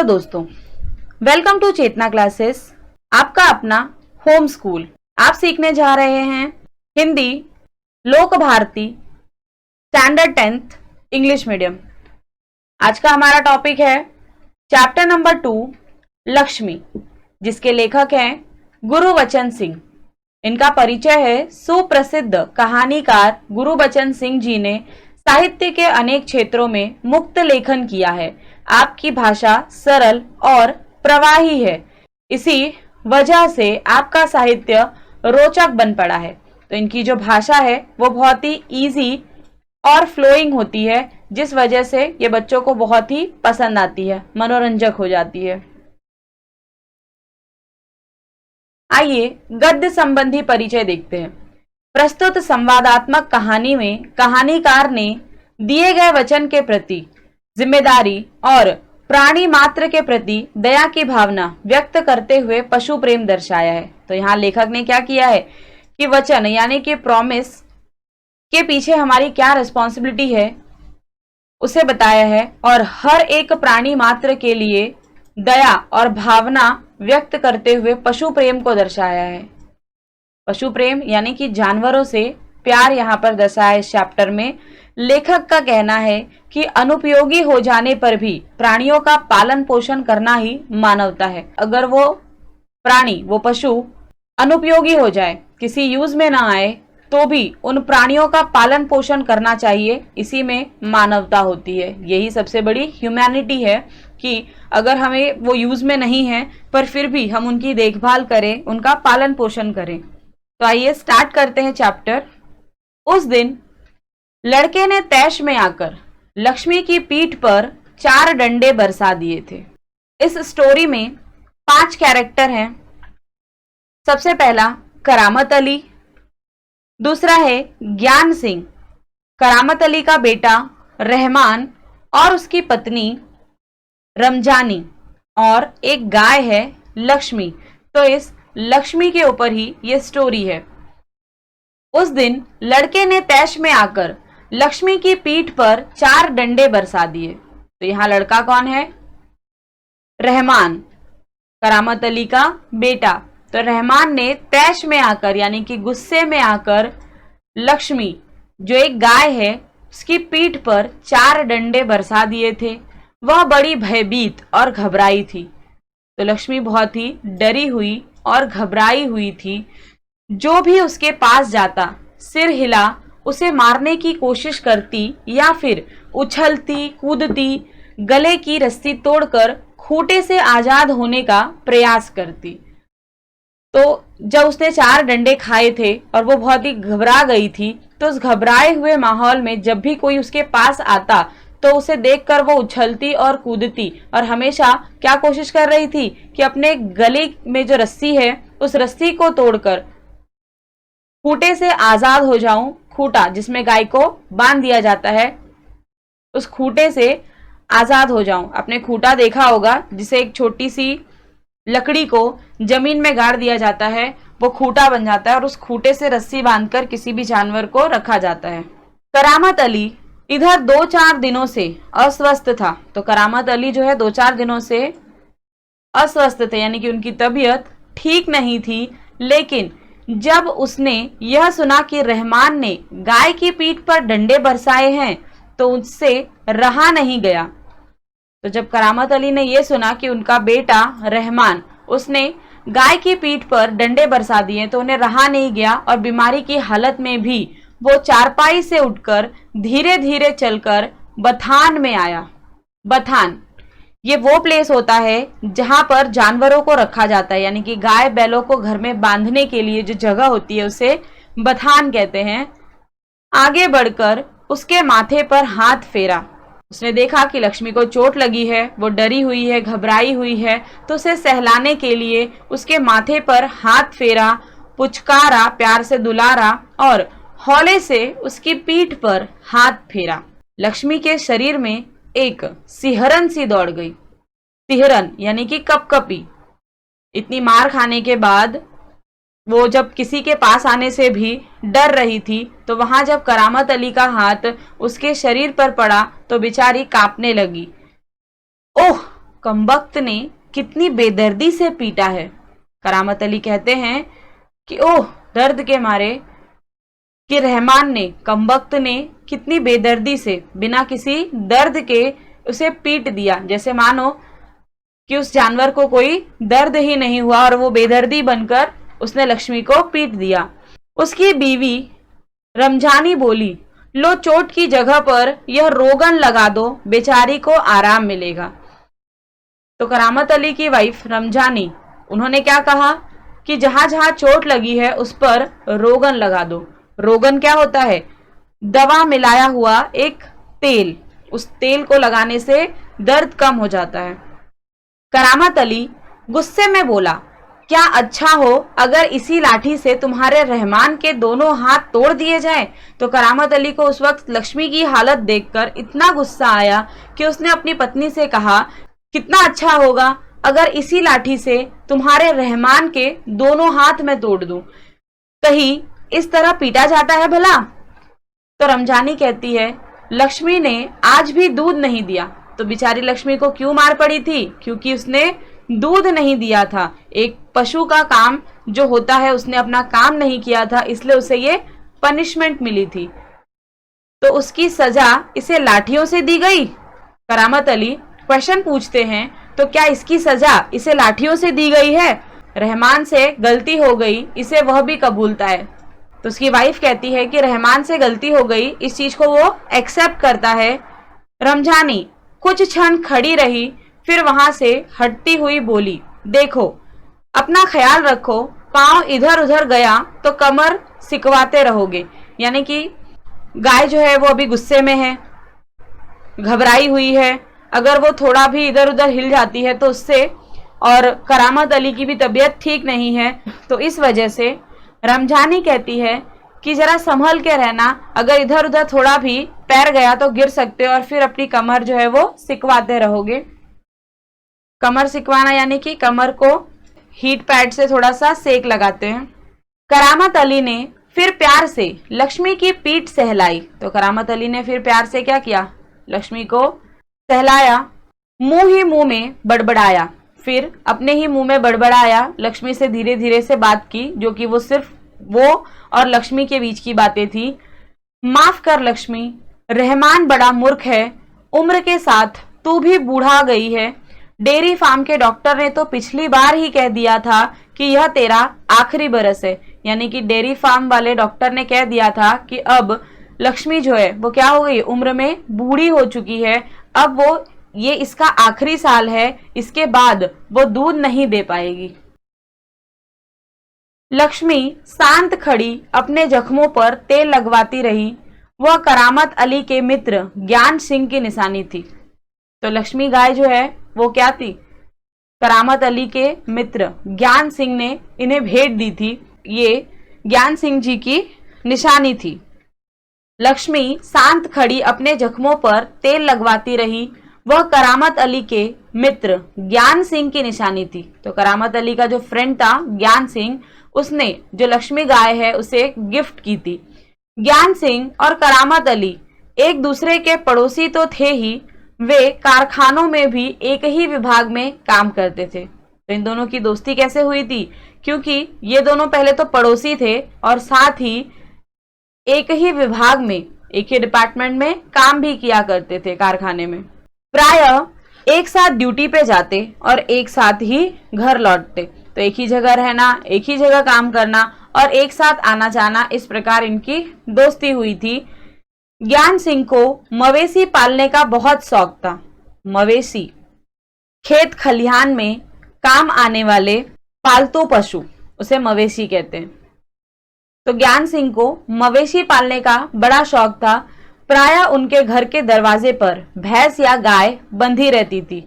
Hello दोस्तों, welcome to Chetna classes. आपका अपना होम स्कूल। आप सीखने जा रहे हैं हिंदी, लोक Bharti, standard 10th English medium. आज का हमारा टॉपिक है चैप्टर नंबर 2 लक्ष्मी, जिसके लेखक हैं गुरुबचन सिंह। इनका परिचय है। सुप्रसिद्ध कहानीकार गुरुबचन सिंह जी ने साहित्य के अनेक क्षेत्रों में मुक्त लेखन किया है। आपकी भाषा सरल और प्रवाही है, इसी वजह से आपका साहित्य रोचक बन पड़ा है। तो इनकी जो भाषा है वो बहुत ही इजी और फ्लोइंग होती है, जिस वजह से ये बच्चों को बहुत ही पसंद आती है, मनोरंजक हो जाती है। आइए गद्य संबंधी परिचय देखते हैं। प्रस्तुत संवादात्मक कहानी में कहानीकार ने दिए गए वचन के प्रति जिम्मेदारी और प्राणी मात्र के प्रति दया की भावना व्यक्त करते हुए पशु प्रेम दर्शाया है। तो यहाँ लेखक ने क्या किया है कि वचन यानी कि प्रॉमिस के पीछे हमारी क्या रिस्पॉन्सिबिलिटी है उसे बताया है, और हर एक प्राणी मात्र के लिए दया और भावना व्यक्त करते हुए पशु प्रेम को दर्शाया है। पशु प्रेम यानी कि जानवरों से प्यार यहाँ पर दर्शाया इस चैप्टर में। लेखक का कहना है कि अनुपयोगी हो जाने पर भी प्राणियों का पालन पोषण करना ही मानवता है। अगर वो प्राणी, वो पशु अनुपयोगी हो जाए, किसी यूज में ना आए, तो भी उन प्राणियों का पालन पोषण करना चाहिए। इसी में मानवता होती है। यही सबसे बड़ी ह्यूमैनिटी है कि अगर हमें वो यूज में नहीं है पर फिर भी हम उनकी देखभाल करें, उनका पालन पोषण करें। तो आइए स्टार्ट करते हैं चैप्टर। उस दिन लड़के ने तैश में आकर लक्ष्मी की पीठ पर 4 डंडे बरसा दिए थे। इस स्टोरी में 5 कैरेक्टर हैं। सबसे पहला करामत अली, दूसरा है ज्ञान सिंह, करामत अली का बेटा रहमान और उसकी पत्नी रमजानी, और एक गाय है लक्ष्मी। तो इस लक्ष्मी के ऊपर ही ये स्टोरी है। उस दिन लड़के ने तैश में आकर लक्ष्मी की पीठ पर 4 डंडे बरसा दिए। तो यहां लड़का कौन है? रहमान, करामत अली का बेटा। तो रहमान ने तैश में आकर यानी कि गुस्से में आकर लक्ष्मी जो एक गाय है उसकी पीठ पर 4 डंडे बरसा दिए थे। वह बड़ी भयभीत और घबराई थी। तो लक्ष्मी बहुत ही डरी हुई और घबराई हुई थी। जो भी उसके पास जाता सिर हिला उसे मारने की कोशिश करती या फिर उछलती कूदती गले की रस्सी तोड़कर खूंटे से आजाद होने का प्रयास करती। तो जब उसने 4 डंडे खाए थे और वो बहुत ही घबरा गई थी, तो उस घबराए हुए माहौल में जब भी कोई उसके पास आता तो उसे देखकर वो उछलती और कूदती और हमेशा क्या कोशिश कर रही थी कि अपने गले में जो रस्सी है उस रस्सी को तोड़कर खूंटे से आजाद हो जाऊं। खूंटा जिसमें गाय को बांध दिया जाता है, उस खूंटे से आजाद हो जाऊं। आपने खूंटा देखा होगा जिसे एक छोटी सी लकड़ी को जमीन में गाड़ दिया जाता है, वो खूंटा बन जाता है और उस खूंटे से रस्सी बांधकर किसी भी जानवर को रखा जाता है। करामत अली इधर 2-4 दिनों से अस्वस्थ था। तो करामत अली जो है 2-4 दिनों से अस्वस्थ थे, यानी कि उनकी तबीयत ठीक नहीं थी। लेकिन जब उसने यह सुना कि रहमान ने गाय की पीठ पर डंडे बरसाए हैं तो उससे रहा नहीं गया। तो जब करामत अली ने यह सुना कि उनका बेटा रहमान उसने गाय की पीठ पर डंडे बरसा दिए तो उन्हें रहा नहीं गया, और बीमारी की हालत में भी वो चारपाई से उठकर धीरे धीरे चलकर बथान में आया। बथान ये वो प्लेस होता है जहां पर जानवरों को रखा जाता है, यानी कि गाय बैलों को घर में बांधने के लिए जो जगह होती है उसे बथान कहते हैं। आगे बढ़कर उसके माथे पर हाथ फेरा। उसने देखा कि लक्ष्मी को चोट लगी है, वो डरी हुई है, घबराई हुई है, तो उसे सहलाने के लिए उसके माथे पर हाथ फेरा, पुचकारा, प्यार से दुलारा और हौले से उसकी पीठ पर हाथ फेरा। लक्ष्मी के शरीर में एक सिहरन सी दौड़ गई। सिहरन यानी कि कपकपी। इतनी मार खाने के बाद वो जब किसी के पास आने से भी डर रही थी, तो वहां जब करामत अली का हाथ उसके शरीर पर पड़ा तो बेचारी कांपने लगी। ओह, कमबख्त ने कितनी बेदर्दी से पीटा है। करामत अली कहते हैं कि ओह दर्द के मारे कि रहमान ने, कमबख्त ने कितनी बेदर्दी से बिना किसी दर्द के उसे पीट दिया, जैसे मानो कि उस जानवर को कोई दर्द ही नहीं हुआ और वो बेदर्दी बनकर उसने लक्ष्मी को पीट दिया। उसकी बीवी रमजानी बोली, लो चोट की जगह पर यह रोगन लगा दो, बेचारी को आराम मिलेगा। तो करामत अली की वाइफ रमजानी, उन्होंने क्या कहा कि जहां जहां चोट लगी है उस पर रोगन लगा दो। रोगन क्या होता है? दवा मिलाया हुआ एक तेल, उस तेल को लगाने से दर्द कम हो जाता है। करामत अली गुस्से में बोला, क्या अच्छा हो अगर इसी लाठी से तुम्हारे रहमान के दोनों हाथ तोड़ दिए जाएं? तो करामत अली को उस वक्त लक्ष्मी की हालत देखकर इतना गुस्सा आया कि उसने अपनी पत्नी से कहा, कितना अच्छा होगा अगर इसी लाठी से तुम्हारे रहमान के दोनों हाथ में तोड़ दूं। कहीं इस तरह पीटा जाता है भला? तो रमजानी कहती है, लक्ष्मी ने आज भी दूध नहीं दिया। तो बेचारी लक्ष्मी को क्यों मार पड़ी थी? क्योंकि उसने दूध नहीं दिया था। एक पशु का काम जो होता है, उसने अपना काम नहीं किया था, इसलिए उसे ये पनिशमेंट मिली थी। तो उसकी सजा इसे लाठियों से दी गई। करामत अली क्वेश्चन पूछते हैं, तो क्या इसकी सजा इसे लाठियों से दी गई है? रहमान से गलती हो गई, इसे वह भी कबूलता है। तो उसकी वाइफ कहती है कि रहमान से गलती हो गई, इस चीज को वो एक्सेप्ट करता है। रमजानी कुछ क्षण खड़ी रही, फिर वहां से हटती हुई बोली, देखो अपना ख्याल रखो, पांव इधर उधर गया तो कमर सिकवाते रहोगे। यानी कि गाय जो है वो अभी गुस्से में है, घबराई हुई है, अगर वो थोड़ा भी इधर उधर हिल जाती है तो उससे, और करामत अली की भी तबीयत ठीक नहीं है, तो इस वजह से रमजानी कहती है कि जरा संभल के रहना, अगर इधर उधर थोड़ा भी पैर गया तो गिर सकते हो और फिर अपनी कमर जो है वो सिकवाते रहोगे। कमर सिकवाना यानी कि कमर को हीट पैड से थोड़ा सा सेक लगाते हैं। करामत अली ने फिर प्यार से लक्ष्मी की पीठ सहलाई। तो करामत अली ने फिर प्यार से क्या किया? लक्ष्मी को सहलाया, मुंह ही मुंह में बड़बड़ाया, फिर अपने ही मुंह में बड़बड़ाया, लक्ष्मी से धीरे धीरे से बात की, जो कि वो सिर्फ वो और लक्ष्मी के बीच की बातें थी। माफ कर लक्ष्मी, रहमान बड़ा मूर्ख है, उम्र के साथ तू भी बूढ़ा गई है। डेयरी फार्म के डॉक्टर ने तो पिछली बार ही कह दिया था कि यह तेरा आखिरी बरस है। यानी कि डेयरी फार्म वाले डॉक्टर ने कह दिया था कि अब लक्ष्मी जो है वो क्या हो गई, उम्र में बूढ़ी हो चुकी है, अब वो ये इसका आखिरी साल है, इसके बाद वो दूध नहीं दे पाएगी। लक्ष्मी शांत खड़ी अपने जख्मों पर तेल लगवाती रही। वह करामत अली के मित्र ज्ञान सिंह की निशानी थी। तो लक्ष्मी गाय जो है वो क्या थी? करामत अली के मित्र ज्ञान सिंह ने इन्हें भेंट दी थी, ये ज्ञान सिंह जी की निशानी थी। लक्ष्मी शांत खड़ी अपने जख्मों पर तेल लगवाती रही। वह करामत अली के मित्र ज्ञान सिंह की निशानी थी। तो करामत अली का जो फ्रेंड था ज्ञान सिंह, उसने जो लक्ष्मी गाय है उसे गिफ्ट की थी। ज्ञान सिंह और करामत अली एक दूसरे के पड़ोसी तो थे ही, वे कारखानों में भी एक ही विभाग में काम करते थे। तो इन दोनों की दोस्ती कैसे हुई थी? क्योंकि ये दोनों पहले तो पड़ोसी थे और साथ ही एक ही विभाग में, एक ही डिपार्टमेंट में काम भी किया करते थे, कारखाने में। प्रायः एक साथ ड्यूटी पे जाते और एक साथ ही घर लौटते। तो एक ही जगह रहना, एक ही जगह काम करना और एक साथ आना जाना, इस प्रकार इनकी दोस्ती हुई थी। ज्ञान सिंह को मवेशी पालने का बहुत शौक था। मवेशी खेत खलिहान में काम आने वाले पालतू पशु, उसे मवेशी कहते हैं। तो ज्ञान सिंह को मवेशी पालने का बड़ा शौक था। प्रायः उनके घर के दरवाजे पर भैंस या गाय बंधी रहती थी।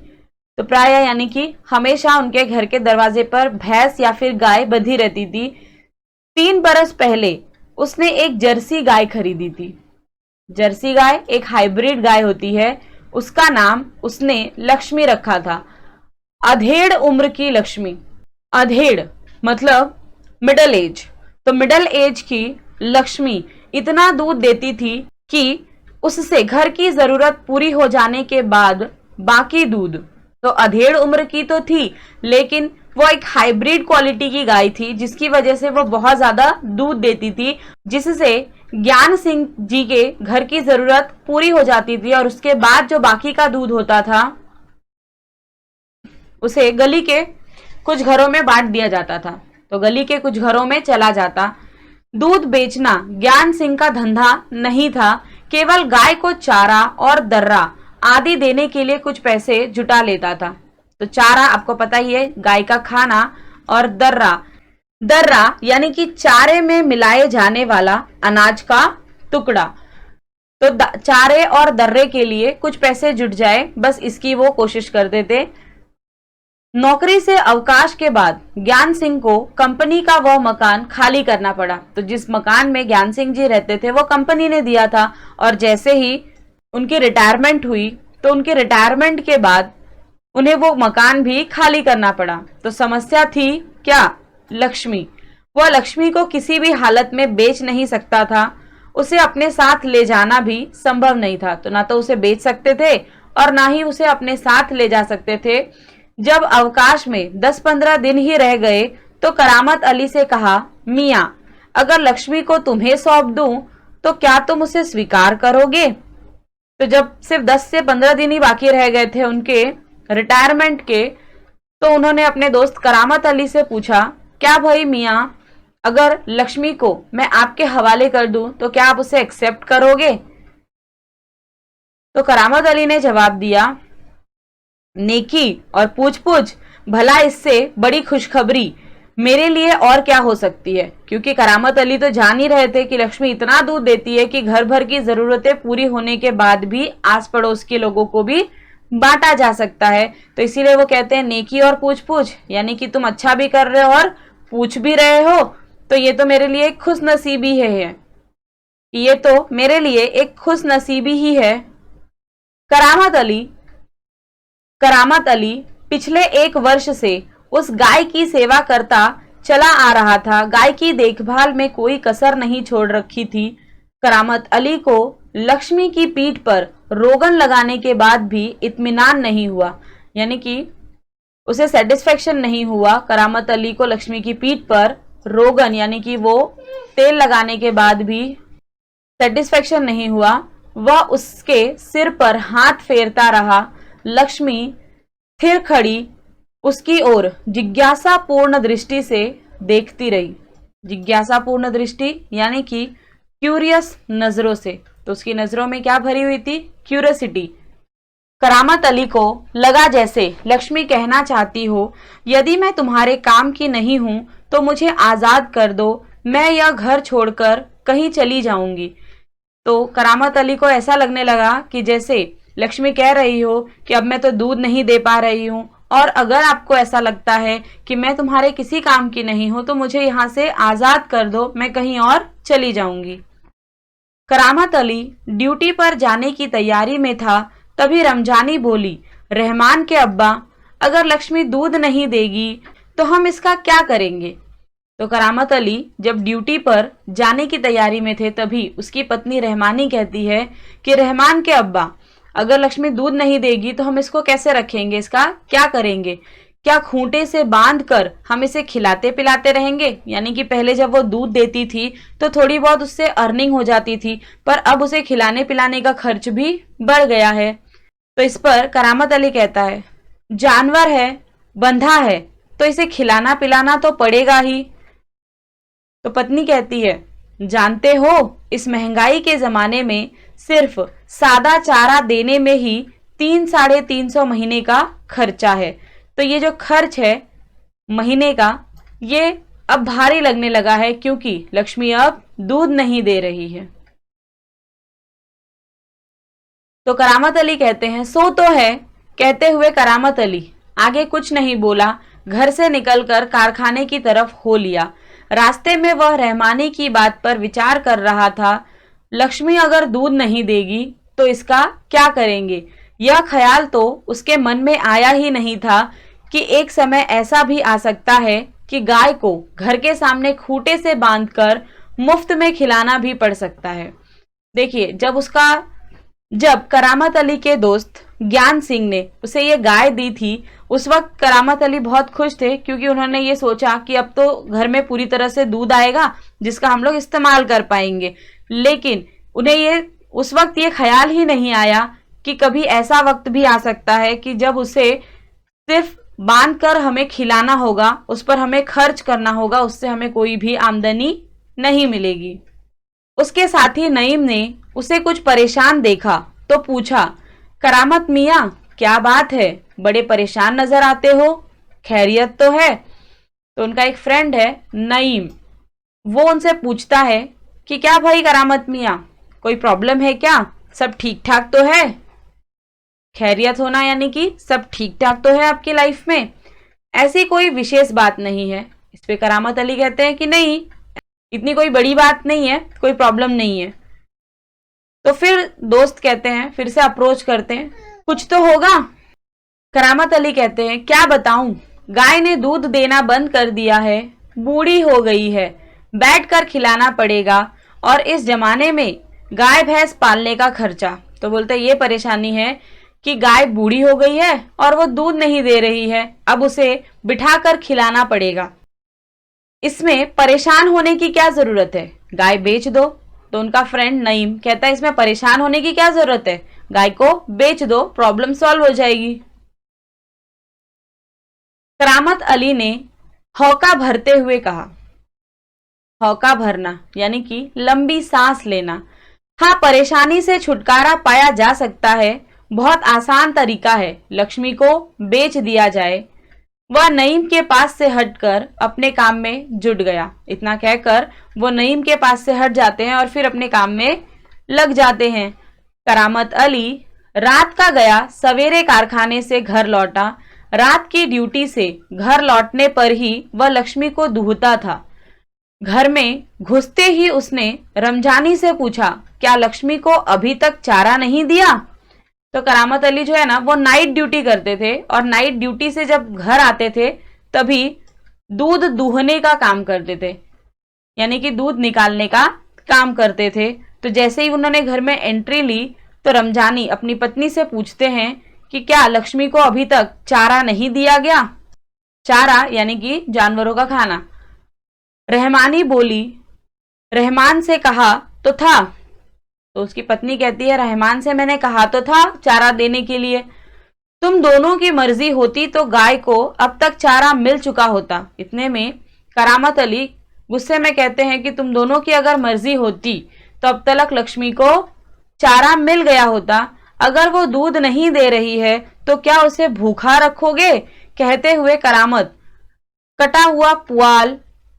तो प्रायः यानी कि हमेशा उनके घर के दरवाजे पर भैंस या फिर गाय बंधी रहती थी। 3 बरस पहले उसने एक जर्सी गाय खरीदी थी। जर्सी गाय एक हाइब्रिड गाय होती है, उसका नाम उसने लक्ष्मी रखा था। अधेड़ उम्र की लक्ष्मी, अधेड़ मतलब मिडल एज। तो मिडल एज की लक्ष्मी इतना दूध देती थी कि उससे घर की जरूरत पूरी हो जाने के बाद बाकी दूध, तो अधेड़ उम्र की तो थी, लेकिन वो एक हाइब्रिड क्वालिटी की गाय थी, जिसकी वजह से वो बहुत ज्यादा दूध देती थी, जिससे ज्ञान सिंह जी के घर की जरूरत पूरी हो जाती थी। और उसके बाद जो बाकी का दूध होता था उसे गली के कुछ घरों में बांट दिया जाता था। तो गली के कुछ घरों में चला जाता। दूध बेचना ज्ञान सिंह का धंधा नहीं था, केवल गाय को चारा और दर्रा आदि देने के लिए कुछ पैसे जुटा लेता था। तो चारा आपको पता ही है, गाय का खाना, और दर्रा, दर्रा यानी कि चारे में मिलाए जाने वाला अनाज का टुकड़ा। तो चारे और दर्रे के लिए कुछ पैसे जुट जाए, बस इसकी वो कोशिश करते थे। नौकरी से अवकाश के बाद ज्ञान सिंह को कंपनी का वह मकान खाली करना पड़ा। तो जिस मकान में ज्ञान सिंह जी रहते थे वो कंपनी ने दिया था, और जैसे ही उनकी रिटायरमेंट हुई तो उनके रिटायरमेंट के बाद उन्हें वो मकान भी खाली करना पड़ा। तो समस्या थी क्या? लक्ष्मी। वह लक्ष्मी को किसी भी हालत में बेच नहीं सकता था, उसे अपने साथ ले जाना भी संभव नहीं था। तो ना तो उसे बेच सकते थे और ना ही उसे अपने साथ ले जा सकते थे। जब अवकाश में 10-15 दिन ही रह गए तो करामत अली से कहा, मियाँ, अगर लक्ष्मी को तुम्हें सौंप दूं तो क्या तुम उसे स्वीकार करोगे? तो जब सिर्फ 10 से 15 दिन ही बाकी रह गए थे उनके रिटायरमेंट के, तो उन्होंने अपने दोस्त करामत अली से पूछा, क्या भाई मियाँ, अगर लक्ष्मी को मैं आपके हवाले कर दूं तो क्या आप उसे एक्सेप्ट करोगे? तो करामत अली ने जवाब दिया, नेकी और पूछ पूछ, भला इससे बड़ी खुशखबरी मेरे लिए और क्या हो सकती है? क्योंकि करामत अली तो जान ही रहे थे कि लक्ष्मी इतना दूध देती है कि घर भर की जरूरतें पूरी होने के बाद भी आस पड़ोस के लोगों को भी बांटा जा सकता है। तो इसीलिए वो कहते हैं नेकी और पूछ पूछ, यानी कि तुम अच्छा भी कर रहे हो और पूछ भी रहे हो, तो ये तो मेरे लिए एक खुश नसीबी है, ये तो मेरे लिए एक खुश नसीबी ही है। करामत अली पिछले 1 वर्ष से उस गाय की सेवा करता चला आ रहा था। गाय की देखभाल में कोई कसर नहीं छोड़ रखी थी। करामत अली को लक्ष्मी की पीठ पर रोगन लगाने के बाद भी इत्मीनान नहीं हुआ, यानी कि उसे सेटिस्फेक्शन नहीं हुआ। करामत अली को लक्ष्मी की पीठ पर रोगन यानी कि वो तेल लगाने के बाद भी सेटिस्फेक्शन नहीं हुआ। वह उसके सिर पर हाथ फेरता रहा। लक्ष्मी स्थिर खड़ी उसकी ओर जिज्ञासापूर्ण दृष्टि से देखती रही। जिज्ञासापूर्ण दृष्टि यानी कि क्यूरियस नजरों से। तो उसकी नजरों में क्या भरी हुई थी? क्यूरियोसिटी। करामत अली को लगा जैसे लक्ष्मी कहना चाहती हो, यदि मैं तुम्हारे काम की नहीं हूं तो मुझे आजाद कर दो, मैं यह घर छोड़कर कहीं चली जाऊंगी। तो करामत अली को ऐसा लगने लगा कि जैसे लक्ष्मी कह रही हो कि अब मैं तो दूध नहीं दे पा रही हूं, और अगर आपको ऐसा लगता है कि मैं तुम्हारे किसी काम की नहीं हूं तो मुझे यहां से आजाद कर दो, मैं कहीं और चली जाऊंगी। करामत अली ड्यूटी पर जाने की तैयारी में था, तभी रमजानी बोली, रहमान के अब्बा, अगर लक्ष्मी दूध नहीं देगी तो हम इसका क्या करेंगे? तो करामत अली जब ड्यूटी पर जाने की तैयारी में थे तभी उसकी पत्नी रहमानी कहती है कि रहमान के अब्बा, अगर लक्ष्मी दूध नहीं देगी तो हम इसको कैसे रखेंगे, इसका क्या करेंगे? क्या खूंटे से बांध कर हम इसे खिलाते पिलाते रहेंगे? यानी कि पहले जब वो दूध देती थी तो थोड़ी बहुत उससे अर्निंग हो जाती थी, पर अब उसे खिलाने पिलाने का खर्च भी बढ़ गया है। तो इस पर करामत अली कहता है, जानवर है, बंधा है, तो इसे खिलाना पिलाना तो पड़ेगा ही। तो पत्नी कहती है, जानते हो इस महंगाई के जमाने में सिर्फ सादा चारा देने में ही 300-350 महीने का खर्चा है। तो ये जो खर्च है महीने का, ये अब भारी लगने लगा है क्योंकि लक्ष्मी अब दूध नहीं दे रही है। तो करामत अली कहते हैं, सो तो है। कहते हुए करामत अली आगे कुछ नहीं बोला, घर से निकलकर कारखाने की तरफ हो लिया। रास्ते में वह रहमानी की बात पर विचार कर रहा था। लक्ष्मी अगर दूध नहीं देगी तो इसका क्या करेंगे? यह ख्याल तो उसके मन में आया ही नहीं था कि एक समय ऐसा भी आ सकता है कि गाय को घर के सामने खूंटे से बांधकर मुफ्त में खिलाना भी पड़ सकता है। देखिए, जब करामत अली के दोस्त ज्ञान सिंह ने उसे ये गाय दी थी, उस वक्त करामत अली बहुत खुश थे, क्योंकि उन्होंने ये सोचा कि अब तो घर में पूरी तरह से दूध आएगा जिसका हम लोग इस्तेमाल कर पाएंगे। लेकिन उन्हें ये उस वक्त ये ख्याल ही नहीं आया कि कभी ऐसा वक्त भी आ सकता है कि जब उसे सिर्फ बांध कर हमें खिलाना होगा, उस पर हमें खर्च करना होगा, उससे हमें कोई भी आमदनी नहीं मिलेगी। उसके साथी नईम ने उसे कुछ परेशान देखा तो पूछा, करामत मियाँ क्या बात है, बड़े परेशान नजर आते हो, खैरियत तो है? तो उनका एक फ्रेंड है नईम, वो उनसे पूछता है कि क्या भाई करामत मियाँ, कोई प्रॉब्लम है क्या, सब ठीक ठाक तो है? खैरियत होना यानी कि सब ठीक ठाक तो है आपकी लाइफ में, ऐसी कोई विशेष बात नहीं है। इस पे करामत अली कहते हैं कि नहीं, इतनी कोई बड़ी बात नहीं है, कोई प्रॉब्लम नहीं है। तो फिर दोस्त कहते हैं, फिर से अप्रोच करते हैं, कुछ तो होगा। करामत अली कहते हैं, क्या बताऊं, गाय ने दूध देना बंद कर दिया है, बूढ़ी हो गई है, बैठकर खिलाना पड़ेगा, और इस जमाने में गाय भैंस पालने का खर्चा। तो बोलते हैं ये परेशानी है कि गाय बूढ़ी हो गई है और वो दूध नहीं दे रही है, अब उसे बिठाकर खिलाना पड़ेगा। इसमें परेशान होने की क्या जरूरत है, गाय बेच दो। तो उनका फ्रेंड नईम कहता है, इसमें परेशान होने की क्या जरूरत है, गाय को बेच दो, प्रॉब्लम सॉल्व हो जाएगी। करामत अली ने हौका भरते हुए कहा, हौका भरना यानी कि लंबी सांस लेना। हाँ, परेशानी से छुटकारा पाया जा सकता है, बहुत आसान तरीका है, लक्ष्मी को बेच दिया जाए। वह नईम के पास से हटकर अपने काम में जुट गया। इतना कहकर वो नईम के पास से हट जाते हैं और फिर अपने काम में लग जाते हैं। करामत अली रात का गया, सवेरे कारखाने से घर लौटा। रात की ड्यूटी से घर लौटने पर ही वह लक्ष्मी को दूहता था। घर में घुसते ही उसने रमजानी से पूछा, क्या लक्ष्मी को अभी तक चारा नहीं दिया? तो करामत अली जो है ना, वो नाइट ड्यूटी करते थे, और नाइट ड्यूटी से जब घर आते थे तभी दूध दूहने का काम करते थे, यानी कि दूध निकालने का काम करते थे। तो जैसे ही उन्होंने घर में एंट्री ली तो रमजानी अपनी पत्नी से पूछते हैं कि क्या लक्ष्मी को अभी तक चारा नहीं दिया गया? चारा यानी कि जानवरों का खाना। रहमानी बोली, रहमान से कहा तो था। तो उसकी पत्नी कहती है, रहमान से मैंने कहा तो था चारा देने के लिए, तुम दोनों की मर्जी होती तो गाय को अब तक चारा मिल चुका होता। इतने में करामत अली गुस्से में कहते हैं कि तुम दोनों की अगर मर्जी होती तो अब तक लक्ष्मी को चारा मिल गया होता, अगर वो दूध नहीं दे रही है तो क्या उसे भूखा रखोगे? कहते हुए करामत कटा हुआ पुआल,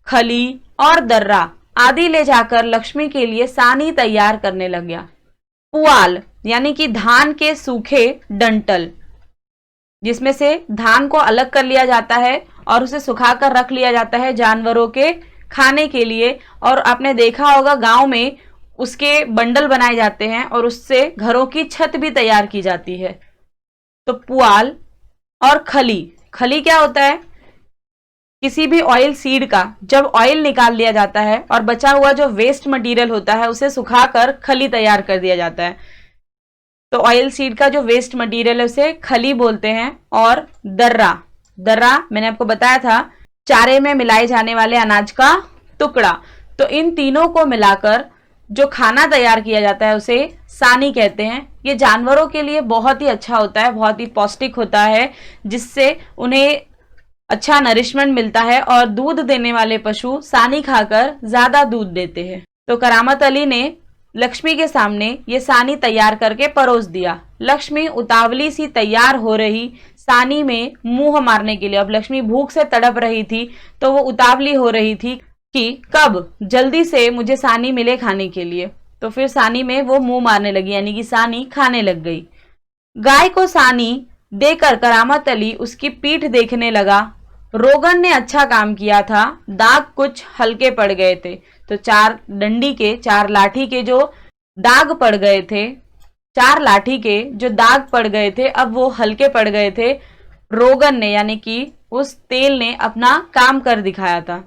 खली और दर्रा आदि ले जाकर लक्ष्मी के लिए सानी तैयार करने लग गया। पुआल यानी कि धान के सूखे डंटल, जिसमें से धान को अलग कर लिया जाता है और उसे सुखाकर रख लिया जाता है जानवरों के खाने के लिए। और आपने देखा होगा गांव में उसके बंडल बनाए जाते हैं और उससे घरों की छत भी तैयार की जाती है। तो पुआल और खली, खली क्या होता है? किसी भी ऑयल सीड का जब ऑयल निकाल लिया जाता है और बचा हुआ जो वेस्ट मटेरियल होता है उसे सुखाकर खली तैयार कर दिया जाता है। तो ऑयल सीड का जो वेस्ट मटेरियल है उसे खली बोलते हैं। और दर्रा, दर्रा मैंने आपको बताया था चारे में मिलाए जाने वाले अनाज का टुकड़ा। तो इन तीनों को मिलाकर जो खाना तैयार किया जाता है उसे सानी कहते हैं। ये जानवरों के लिए बहुत ही अच्छा होता है, बहुत ही पौष्टिक होता है, जिससे उन्हें अच्छा नरिशमेंट मिलता है और दूध देने वाले पशु सानी खाकर ज्यादा दूध देते हैं। तो करामत अली ने लक्ष्मी के सामने ये सानी तैयार करके परोस दिया। लक्ष्मी उतावली सी तैयार हो रही सानी में मुंह मारने के लिए। अब लक्ष्मी भूख से तड़प रही थी तो वो उतावली हो रही थी कि कब जल्दी से मुझे सानी मिले खाने के लिए। तो फिर सानी में वो मुंह मारने लगी, यानी कि सानी खाने लग गई। गाय को सानी देकर करामत अली उसकी पीठ देखने लगा। रोगन ने अच्छा काम किया था, दाग कुछ हल्के पड़ गए थे। तो चार डंडी के, चार लाठी के जो दाग पड़ गए थे, चार लाठी के जो दाग पड़ गए थे अब वो हल्के पड़ गए थे। रोगन ने यानी कि उस तेल ने अपना काम कर दिखाया था।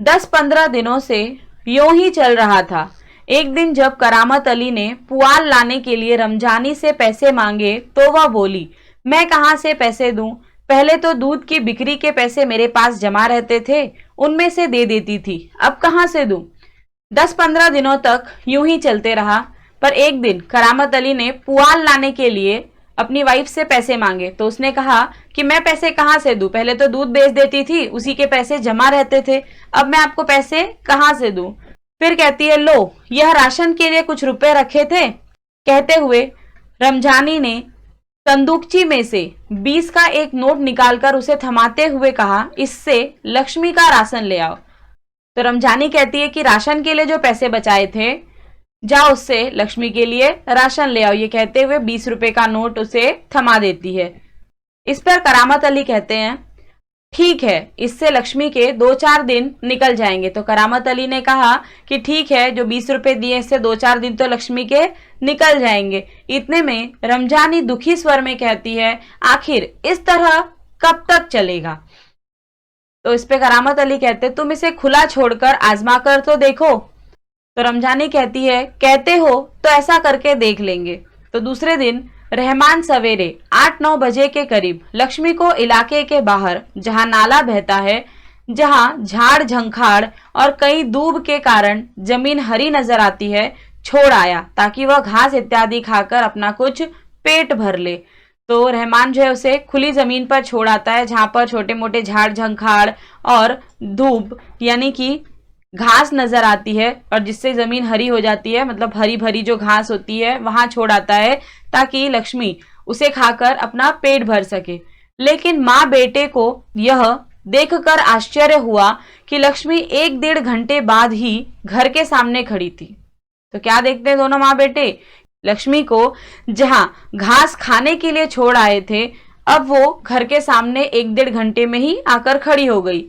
10-15 दिनों से यूं ही चल रहा था। एक दिन जब करामत अली ने पुआल लाने के लिए रमजानी से पैसे मांगे तो वह बोली, मैं कहां से पैसे दूं? पहले तो दूध की बिक्री के पैसे मेरे पास जमा रहते थे, उनमें से दे देती थी, अब कहां से दूं? 10-15 दिनों तक यूं ही चलते रहा। पर एक दिन करामत अली ने पुआल लाने के लिए अपनी वाइफ से पैसे मांगे तो उसने कहा कि मैं पैसे कहां से दूं? पहले तो दूध बेच देती थी, उसी के पैसे जमा रहते थे, अब मैं आपको पैसे कहां से दूं? फिर कहती है, लो यह राशन के लिए कुछ रुपए रखे थे। कहते हुए रमजानी ने संदूकची में से 20 का एक नोट निकालकर उसे थमाते हुए कहा, इससे लक्ष्मी का राशन ले आओ। तो रमजानी कहती है कि राशन के लिए जो पैसे बचाए थे, जाओ उससे लक्ष्मी के लिए राशन ले आओ। ये कहते हुए 20 रुपए का नोट उसे थमा देती है। इस पर करामत अली कहते हैं, ठीक है, इससे लक्ष्मी के 2-4 दिन निकल जाएंगे। तो करामत अली ने कहा कि ठीक है, जो 20 रुपए दिए इससे 2-4 दिन तो लक्ष्मी के निकल जाएंगे। इतने में रमजानी दुखी स्वर में कहती है, आखिर इस तरह कब तक चलेगा? तो इस पे करामत अली कहते, तुम इसे खुला छोड़कर आजमा कर तो देखो। तो रमजानी कहती है, कहते हो तो ऐसा करके देख लेंगे। तो दूसरे दिन रहमान सवेरे 8-9 बजे के करीब लक्ष्मी को इलाके के बाहर, जहां नाला बहता है, जहां झाड़ झंखाड़ और कई दूब के कारण जमीन हरी नजर आती है, छोड़ आया ताकि वह घास इत्यादि खाकर अपना कुछ पेट भर ले। तो रहमान जो है उसे खुली जमीन पर छोड़ आता है, जहां पर छोटे मोटे झाड़ झंखाड़ और धूप यानी कि घास नजर आती है और जिससे जमीन हरी हो जाती है, मतलब हरी भरी जो घास होती है वहां छोड़ आता है ताकि लक्ष्मी उसे खाकर अपना पेट भर सके। लेकिन माँ बेटे को यह देखकर आश्चर्य हुआ कि लक्ष्मी 1-1.5 घंटे बाद ही घर के सामने खड़ी थी। तो क्या देखते हैं दोनों माँ बेटे? लक्ष्मी को जहां घास खाने के लिए छोड़ आए थे, अब वो घर के सामने 1-1.5 घंटे में ही आकर खड़ी हो गई।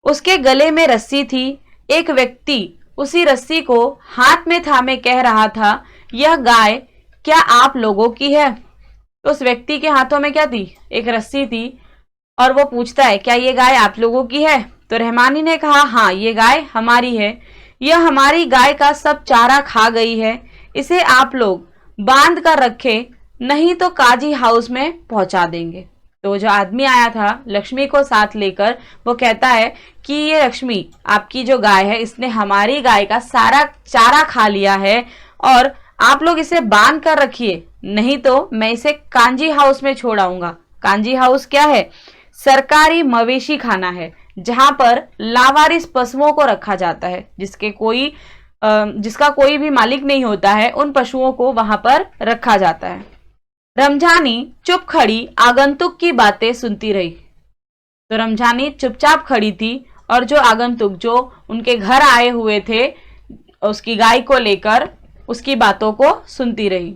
उसके गले में रस्सी थी। एक व्यक्ति उसी रस्सी को हाथ में थामे कह रहा था, यह गाय क्या आप लोगों की है? तो उस व्यक्ति के हाथों में क्या थी? एक रस्सी थी। और वो पूछता है, क्या ये गाय आप लोगों की है? तो रहमानी ने कहा, हाँ ये गाय हमारी है, यह हमारी गाय का सब चारा खा गई है, इसे आप लोग बांध कर रखे, नहीं तो काजी हाउस में पहुंचा देंगे। तो जो आदमी आया था लक्ष्मी को साथ लेकर, वो कहता है कि ये लक्ष्मी आपकी जो गाय है, इसने हमारी गाय का सारा चारा खा लिया है और आप लोग इसे बांध कर रखिए, नहीं तो मैं इसे कांजी हाउस में छोड़ आऊंगा। कांजी हाउस क्या है? सरकारी मवेशी खाना है, जहां पर लावारिस पशुओं को रखा जाता है, जिसका कोई भी मालिक नहीं होता है, उन पशुओं को वहां पर रखा जाता है। रमजानी चुप खड़ी आगंतुक की बातें सुनती रही। तो रमजानी चुपचाप खड़ी थी और जो आगंतुक जो उनके घर आए हुए थे उसकी गाय को लेकर, उसकी बातों को सुनती रही।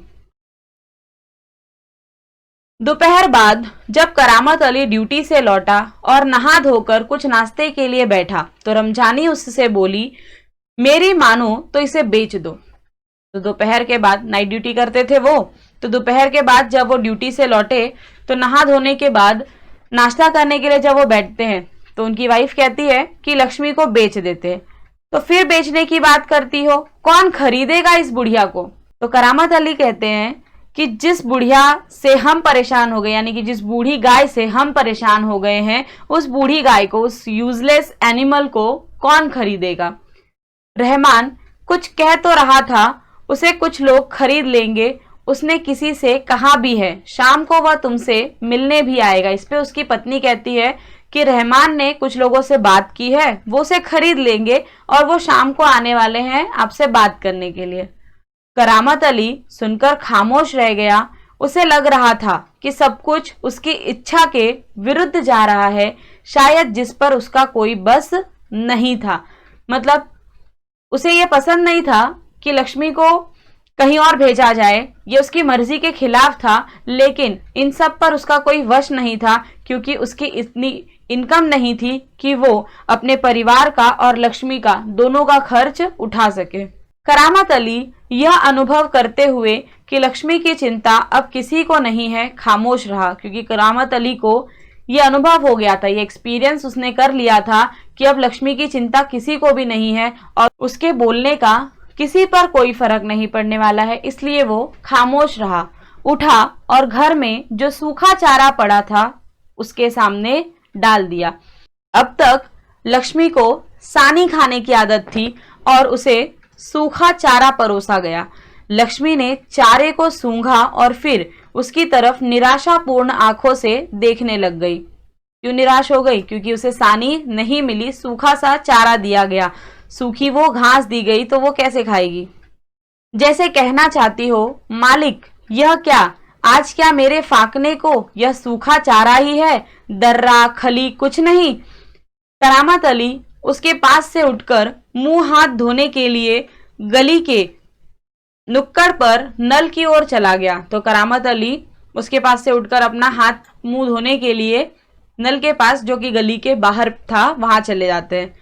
दोपहर बाद जब करामत अली ड्यूटी से लौटा और नहा धोकर कुछ नाश्ते के लिए बैठा तो रमजानी उससे बोली, मेरी मानो तो इसे बेच दो। तो दोपहर के बाद, नाइट ड्यूटी करते थे वो, तो दोपहर के बाद जब वो ड्यूटी से लौटे तो नहा धोने के बाद नाश्ता करने के लिए जब वो बैठते हैं तो उनकी वाइफ कहती है कि लक्ष्मी को बेच देते। तो फिर बेचने की बात करती हो, कौन खरीदेगा इस बुढ़िया को? तो करामत अली कहते हैं कि जिस बुढ़िया से हम परेशान हो गए, यानी कि जिस बूढ़ी गाय से हम परेशान हो गए हैं, उस बूढ़ी गाय को, उस यूजलेस एनिमल को कौन खरीदेगा? रहमान कुछ कह तो रहा था, उसे कुछ लोग खरीद लेंगे, उसने किसी से कहा भी है, शाम को वह तुमसे मिलने भी आएगा। इस पे उसकी पत्नी कहती है कि रहमान ने कुछ लोगों से बात की है, वो उसे खरीद लेंगे और वो शाम को आने वाले हैं आपसे बात करने के लिए। करामत अली सुनकर खामोश रह गया। उसे लग रहा था कि सब कुछ उसकी इच्छा के विरुद्ध जा रहा है, शायद जिस पर उसका कोई बस नहीं था। मतलब उसे ये पसंद नहीं था कि लक्ष्मी को कहीं और भेजा जाए, ये उसकी मर्जी के खिलाफ था, लेकिन इन सब पर उसका कोई वश नहीं था क्योंकि उसकी इतनी इनकम नहीं थी कि वो अपने परिवार का और लक्ष्मी का दोनों का खर्च उठा सके। करामत अली यह अनुभव करते हुए कि लक्ष्मी की चिंता अब किसी को नहीं है, खामोश रहा, क्योंकि करामत अली को यह अनुभव हो गया था, ये एक्सपीरियंस उसने कर लिया था कि अब लक्ष्मी की चिंता किसी को भी नहीं है और उसके बोलने का किसी पर कोई फर्क नहीं पड़ने वाला है, इसलिए वो खामोश रहा, उठा और घर में जो सूखा चारा पड़ा था उसके सामने डाल दिया। अब तक लक्ष्मी को सानी खाने की आदत थी और उसे सूखा चारा परोसा गया। लक्ष्मी ने चारे को सूंघा और फिर उसकी तरफ निराशापूर्ण आंखों से देखने लग गई। क्यों निराश हो गई? क्योंकि उसे सानी नहीं मिली, सूखा सा चारा दिया गया, सूखी वो घास दी गई तो वो कैसे खाएगी? जैसे कहना चाहती हो, मालिक यह क्या, आज क्या मेरे फाकने को यह सूखा चारा ही है, दर्रा खली कुछ नहीं। करामत अली उसके पास से उठकर मुंह हाथ धोने के लिए गली के नुक्कड़ पर नल की ओर चला गया। तो करामत अली उसके पास से उठकर अपना हाथ मुंह धोने के लिए नल के पास, जो कि गली के बाहर था, वहां चले जाते हैं।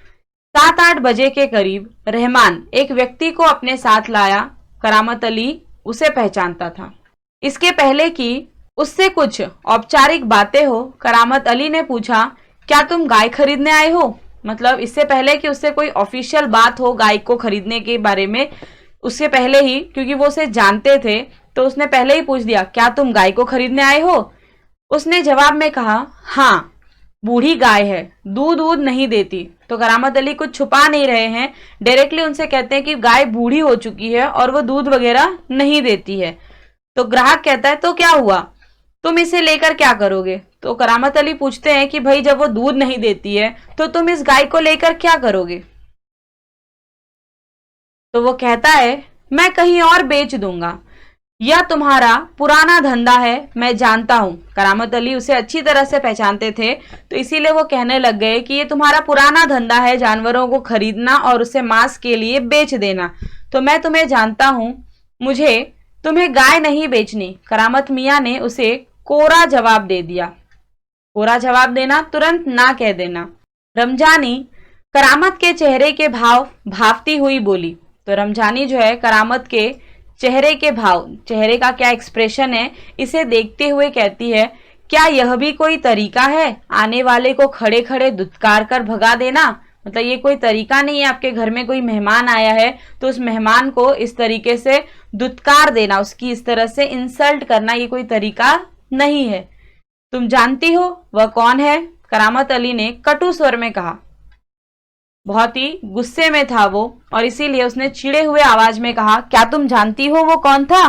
7-8 बजे के करीब रहमान एक व्यक्ति को अपने साथ लाया। करामत अली उसे पहचानता था। इसके पहले कि उससे कुछ औपचारिक बातें हो, करामत अली ने पूछा, क्या तुम गाय खरीदने आए हो? मतलब इससे पहले कि उससे कोई ऑफिशियल बात हो गाय को खरीदने के बारे में, उससे पहले ही, क्योंकि वो उसे जानते थे, तो उसने पहले ही पूछ दिया, क्या तुम गाय को खरीदने आए हो? उसने जवाब में कहा, हाँ, बूढ़ी गाय है, दूध नहीं देती। तो करामत अली कुछ छुपा नहीं रहे हैं, डायरेक्टली उनसे कहते हैं कि गाय बूढ़ी हो चुकी है और वो दूध वगैरह नहीं देती है। तो ग्राहक कहता है, तो क्या हुआ, तुम इसे लेकर क्या करोगे? तो करामत अली पूछते हैं कि भाई जब वो दूध नहीं देती है तो तुम इस गाय को लेकर क्या करोगे? तो वो कहता है, मैं कहीं और बेच दूंगा, यह तुम्हारा पुराना धंधा है, मैं जानता हूं। करामत अली उसे अच्छी तरह से पहचानते थे, तो इसीलिए वो कहने लग गए कि ये तुम्हारा पुराना धंधा है, जानवरों को खरीदना और उसे मांस के लिए बेच देना। तो मैं तुम्हें जानता हूं, मुझे तुम्हें गाय नहीं बेचनी। करामत मियाँ ने उसे कोरा जवाब दे दिया। कोरा जवाब देना, तुरंत ना कह देना। रमजानी करामत के चेहरे के भाव भावती हुई बोली। तो रमजानी जो है करामत के चेहरे के भाव, चेहरे का क्या एक्सप्रेशन है, इसे देखते हुए कहती है, क्या यह भी कोई तरीका है आने वाले को खड़े खड़े दुत्कार कर भगा देना? मतलब ये कोई तरीका नहीं है, आपके घर में कोई मेहमान आया है तो उस मेहमान को इस तरीके से दुत्कार देना, उसकी इस तरह से इंसल्ट करना, ये कोई तरीका नहीं है। तुम जानती हो वह कौन है? करामत अली ने कटु स्वर में कहा। बहुत ही गुस्से में था वो और इसीलिए उसने चिढ़े हुए आवाज में कहा, क्या तुम जानती हो वो कौन था?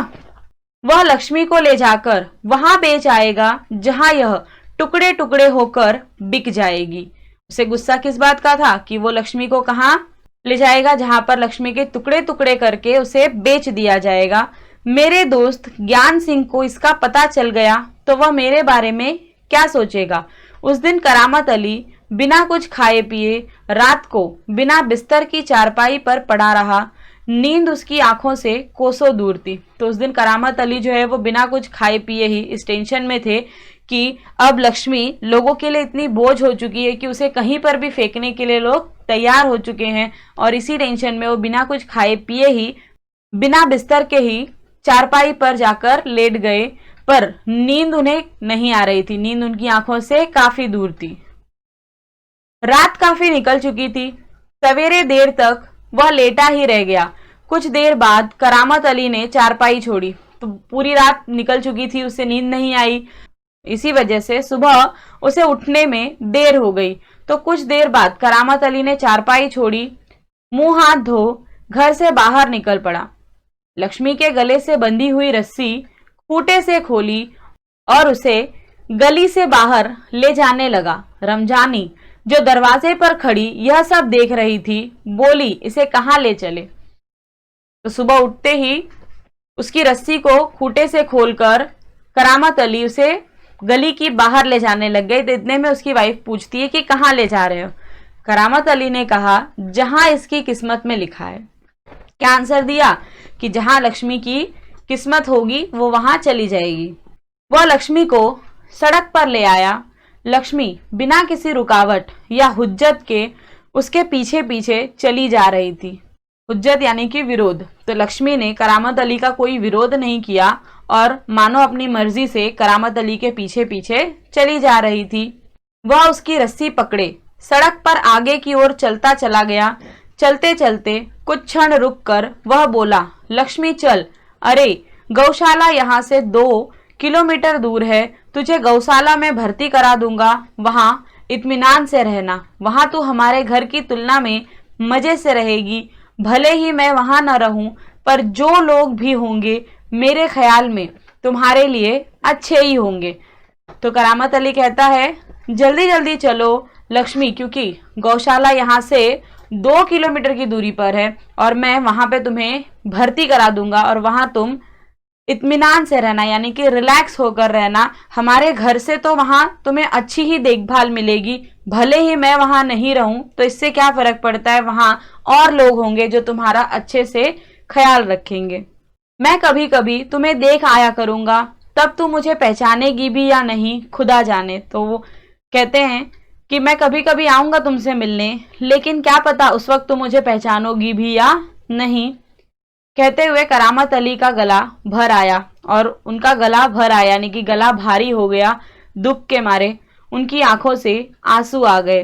वह लक्ष्मी को ले जाकर वहां बेच आएगा जहां यह टुकड़े टुकड़े होकर बिक जाएगी। उसे गुस्सा किस बात का था कि वो लक्ष्मी को कहां ले जाएगा? जहां पर लक्ष्मी के टुकड़े टुकड़े करके उसे बेच दिया जाएगा। मेरे दोस्त ज्ञान सिंह को इसका पता चल गया तो वह मेरे बारे में क्या सोचेगा? उस दिन करामत अली बिना कुछ खाए पिए रात को बिना बिस्तर की चारपाई पर पड़ा रहा। नींद उसकी आंखों से कोसों दूर थी। तो उस दिन करामत अली जो है वो बिना कुछ खाए पिए ही इस टेंशन में थे कि अब लक्ष्मी लोगों के लिए इतनी बोझ हो चुकी है कि उसे कहीं पर भी फेंकने के लिए लोग तैयार हो चुके हैं, और इसी टेंशन में वो बिना कुछ खाए पिए ही बिना बिस्तर के ही चारपाई पर जाकर लेट गए। पर नींद उन्हें नहीं आ रही थी, नींद उनकी आंखों से काफी दूर थी। रात काफी निकल चुकी थी। सवेरे देर तक वह लेटा ही रह गया। कुछ देर बाद करामत अली ने चारपाई छोड़ी तो पूरी रात निकल चुकी थी, उसे नींद नहीं आई। इसी वजह से सुबह उसे उठने में देर हो गई। तो कुछ देर बाद करामत अली ने चारपाई छोड़ी, मुंह हाथ धो घर से बाहर निकल पड़ा। लक्ष्मी के गले से बंधी हुई रस्सी खूंटे से खोली और उसे गली से बाहर ले जाने लगा। रमजानी जो दरवाजे पर खड़ी यह सब देख रही थी, बोली, इसे कहाँ ले चले? तो सुबह उठते ही उसकी रस्सी को खूंटे से खोलकर करामत अली उसे गली की बाहर ले जाने लग गए। तो इतने में उसकी वाइफ पूछती है कि कहाँ ले जा रहे हो? करामत अली ने कहा, जहां इसकी किस्मत में लिखा है। क्या आंसर दिया? कि जहां लक्ष्मी की किस्मत होगी वो वहां चली जाएगी। वह लक्ष्मी को सड़क पर ले आया। लक्ष्मी बिना किसी रुकावट या हुज्जत के उसके पीछे पीछे चली जा रही थी। हुज्जत यानी कि विरोध। तो लक्ष्मी ने करामत अली का कोई विरोध नहीं किया और मानो अपनी मर्जी से करामत अली के पीछे पीछे चली जा रही थी। वह उसकी रस्सी पकड़े सड़क पर आगे की ओर चलता चला गया। चलते चलते कुछ क्षण रुककर वह बोला, लक्ष्मी चल, अरे गौशाला यहाँ से 2 किलोमीटर दूर है, तुझे गौशाला में भर्ती करा दूंगा, वहां इत्मीनान से रहना, वहां तू हमारे घर की तुलना में मजे से रहेगी। भले ही मैं वहां न रहूं, पर जो लोग भी होंगे मेरे ख्याल में तुम्हारे लिए अच्छे ही होंगे। तो करामत अली कहता है, जल्दी जल्दी चलो लक्ष्मी, क्योंकि गौशाला यहाँ से 2 किलोमीटर की दूरी पर है और मैं वहां पे तुम्हें भर्ती करा दूंगा और वहां तुम इत्मीनान से रहना, यानी कि रिलैक्स होकर रहना। हमारे घर से तो वहां तुम्हें अच्छी ही देखभाल मिलेगी, भले ही मैं वहां नहीं रहूं तो इससे क्या फर्क पड़ता है, वहां और लोग होंगे जो तुम्हारा अच्छे से ख्याल रखेंगे। मैं कभी कभी तुम्हें देख आया करूंगा, तब तुम मुझे पहचानेगी भी या नहीं खुदा जाने। तो वो कहते हैं कि मैं कभी कभी आऊंगा तुमसे मिलने, लेकिन क्या पता उस वक्त तुम मुझे पहचानोगी भी या नहीं। कहते हुए करामत अली का गला भर आया और उनका गला भर आया यानी कि गला भारी हो गया, दुख के मारे उनकी आंखों से आंसू आ गए।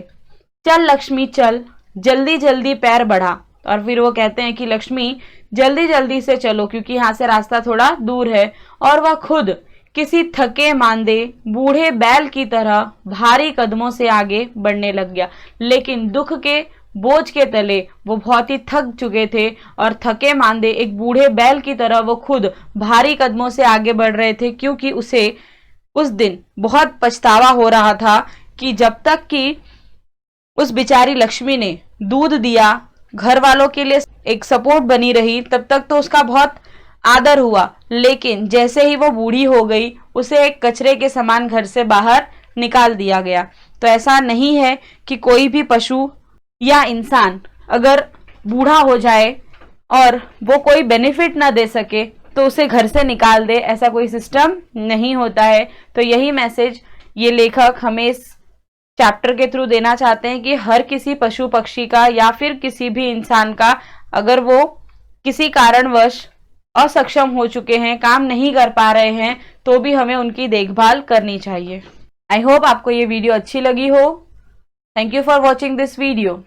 चल लक्ष्मी चल, जल्दी जल्दी पैर बढ़ा। और फिर वो कहते हैं कि लक्ष्मी जल्दी जल्दी से चलो, क्योंकि यहाँ से रास्ता थोड़ा दूर है। और वह खुद किसी थके मांदे बूढ़े बैल की तरह भारी कदमों से आगे बढ़ने लग गया, लेकिन दुख के बोझ के तले वो बहुत ही थक चुके थे और थके मांदे एक बूढ़े बैल की तरह वो खुद भारी कदमों से आगे बढ़ रहे थे, क्योंकि उसे उस दिन बहुत पछतावा हो रहा था कि जब तक कि उस बेचारी लक्ष्मी ने दूध दिया, घर वालों के लिए एक सपोर्ट बनी रही, तब तक तो उसका बहुत आदर हुआ, लेकिन जैसे ही वो बूढ़ी हो गई उसे एक कचरे के समान घर से बाहर निकाल दिया गया। तो ऐसा नहीं है कि कोई भी पशु या इंसान अगर बूढ़ा हो जाए और वो कोई बेनिफिट ना दे सके तो उसे घर से निकाल दे, ऐसा कोई सिस्टम नहीं होता है। तो यही मैसेज ये लेखक हमें इस चैप्टर के थ्रू देना चाहते हैं कि हर किसी पशु पक्षी का या फिर किसी भी इंसान का अगर वो किसी कारणवश असक्षम हो चुके हैं, काम नहीं कर पा रहे हैं, तो भी हमें उनकी देखभाल करनी चाहिए। आई होप आपको ये वीडियो अच्छी लगी हो। Thank you for watching this video.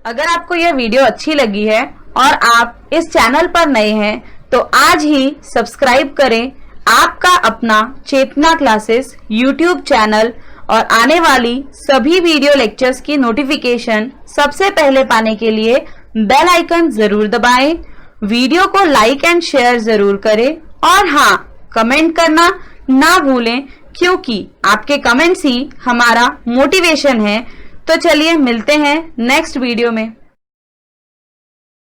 अगर आपको यह वीडियो अच्छी लगी है और आप इस चैनल पर नए हैं तो आज ही सब्सक्राइब करें आपका अपना चेतना क्लासेस यूट्यूब चैनल, और आने वाली सभी वीडियो लेक्चर्स की नोटिफिकेशन सबसे पहले पाने के लिए बेल आइकन जरूर दबाएं। वीडियो को लाइक एंड शेयर जरूर करें और हाँ, कमेंट करना ना भूलें, क्योंकि आपके कमेंट्स ही हमारा मोटिवेशन है। तो चलिए मिलते हैं नेक्स्ट वीडियो में।